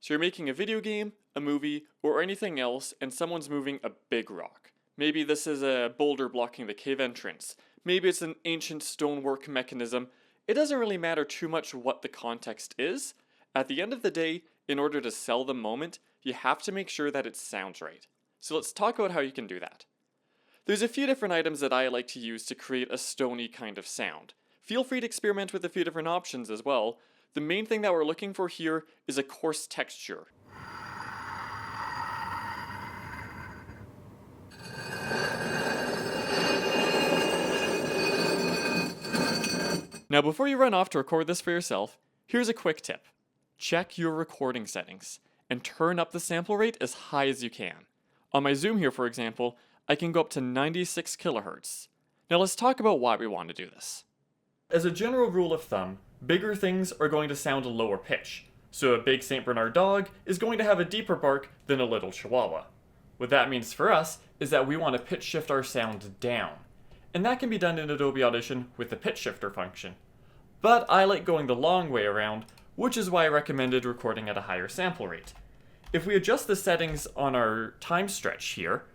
So you're making a video game, a movie, or anything else, and someone's moving a big rock. Maybe this is a boulder blocking the cave entrance. Maybe it's an ancient stonework mechanism. It doesn't really matter too much what the context is. At the end of the day, in order to sell the moment, you have to make sure that it sounds right. So let's talk about how you can do that. There's a few different items that I like to use to create a stony kind of sound. Feel free to experiment with a few different options as well. The main thing that we're looking for here is a coarse texture. Now before you run off to record this for yourself, here's a quick tip. Check your recording settings and turn up the sample rate as high as you can. On my Zoom here, for example, I can go up to 96 kilohertz. Now let's talk about why we want to do this. As a general rule of thumb, bigger things are going to sound a lower pitch. So a big St. Bernard dog is going to have a deeper bark than a little Chihuahua. What that means for us is that we want to pitch shift our sound down. And that can be done in Adobe Audition with the pitch shifter function. But I like going the long way around, which is why I recommended recording at a higher sample rate. If we adjust the settings on our time stretch here,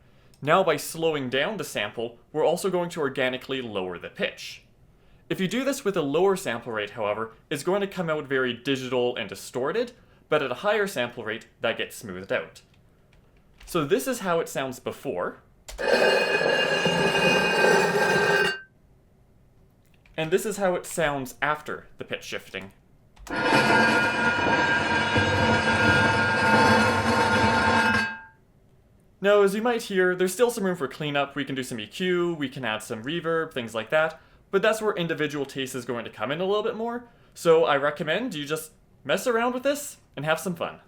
now by slowing down the sample, we're also going to organically lower the pitch. If you do this with a lower sample rate, however, it's going to come out very digital and distorted, but at a higher sample rate, that gets smoothed out. So this is how it sounds before. And this is how it sounds after the pitch shifting. Now, as you might hear, there's still some room for cleanup. We can do some EQ, we can add some reverb, things like that, but that's where individual taste is going to come in a little bit more, so I recommend you just mess around with this and have some fun.